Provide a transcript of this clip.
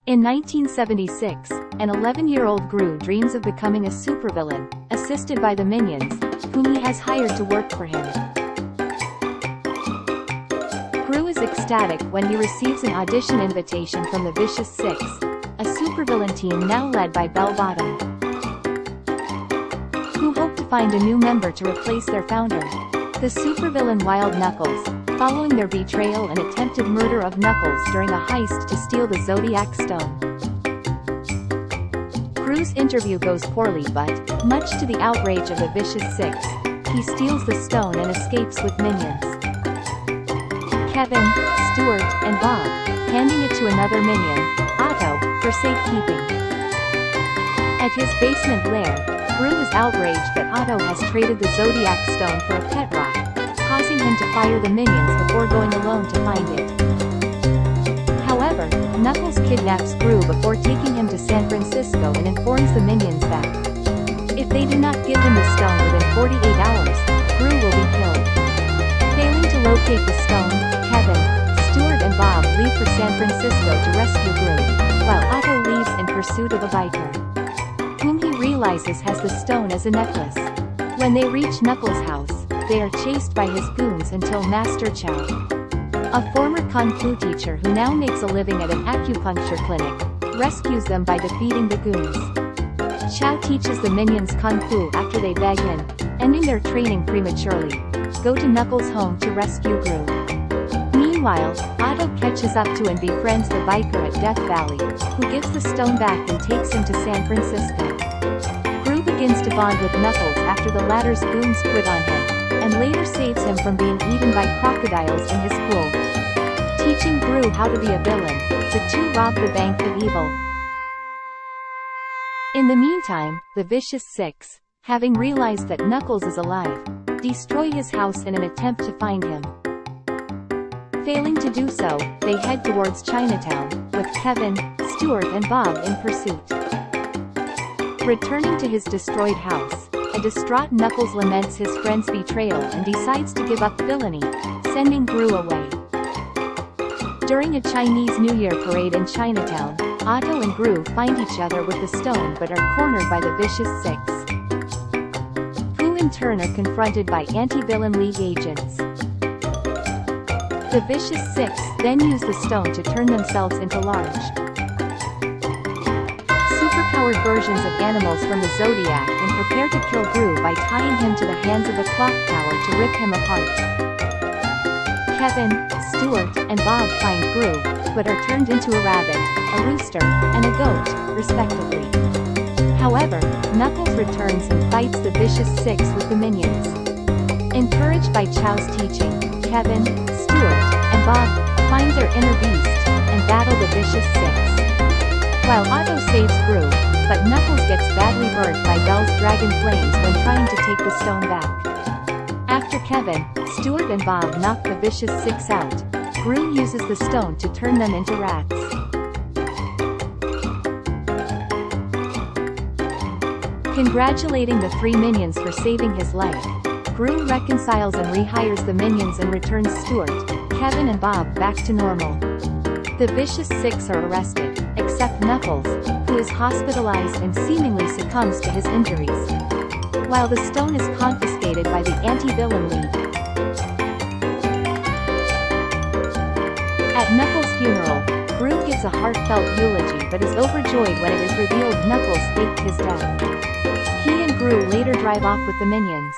In 1976, an 11-year-old Gru dreams of becoming a supervillain, assisted by the minions, whom he has hired to work for him. Gru is ecstatic when he receives an audition invitation from the Vicious Six, a supervillain team now led by Bell Bottom, who hope to find a new member to replace their founder, the supervillain Wild Knuckles, following their betrayal and attempted murder of Knuckles during a heist to steal the Zodiac Stone. Gru's interview goes poorly but, much to the outrage of the Vicious Six, he steals the stone and escapes with minions. Kevin, Stuart, and Bob, handing it to another minion, Otto, for safekeeping. At his basement lair, Gru is outraged that Otto has traded the Zodiac Stone for a pet rock, causing him to fire the minions before going alone to find it. However, Knuckles kidnaps Gru before taking him to San Francisco and informs the minions that, if they do not give him the stone within 48 hours, Gru will be killed. Failing to locate the stone, Kevin, Stuart and Bob leave for San Francisco to rescue Gru, while Otto leaves in pursuit of a biker, whom he realizes has the stone as a necklace. When they reach Knuckles' house, they are chased by his goons until Master Chow, a former Kung Fu teacher who now makes a living at an acupuncture clinic, rescues them by defeating the goons. Chow teaches the minions Kung Fu after they beg in, ending their training prematurely, go to Knuckles' home to rescue Gru. Meanwhile, Otto catches up to and befriends the biker at Death Valley, who gives the stone back and takes him to San Francisco. Gru begins to bond with Knuckles after the latter's goons quit on him, and later saves him from being eaten by crocodiles in his pool. Teaching Gru how to be a villain, the two rob the Bank of Evil. In the meantime, the Vicious Six, having realized that Knuckles is alive, destroy his house in an attempt to find him. Failing to do so, they head towards Chinatown, with Kevin, Stuart and Bob in pursuit. Returning to his destroyed house, a distraught Knuckles laments his friend's betrayal and decides to give up villainy, sending Gru away. During a Chinese New Year parade in Chinatown, Otto and Gru find each other with the stone but are cornered by the Vicious Six, who in turn are confronted by anti-villain league agents. The Vicious Six then use the stone to turn themselves into large, superpowered versions of animals from the Zodiac and prepare to kill Gru by tying him to the hands of the clock tower to rip him apart. Kevin, Stuart, and Bob find Gru, but are turned into a rabbit, a rooster, and a goat, respectively. However, Knuckles returns and fights the Vicious Six with the minions. Encouraged by Chow's teaching, Kevin, Stuart, and Bob find their inner beast, and battle the Vicious Six. While Otto saves Gru, but Knuckles gets badly burnt by Bell's dragon flames when trying to take the stone back. After Kevin, Stuart and Bob knock the Vicious Six out, Gru uses the stone to turn them into rats. Congratulating the three minions for saving his life, Gru reconciles and rehires the minions and returns Stuart, Kevin and Bob back to normal. The Vicious Six are arrested, except Knuckles, who is hospitalized and seemingly succumbs to his injuries, while the stone is confiscated by the anti-villain league. At Knuckles' funeral, Gru gives a heartfelt eulogy but is overjoyed when it is revealed Knuckles faked his death. He and Gru later drive off with the minions.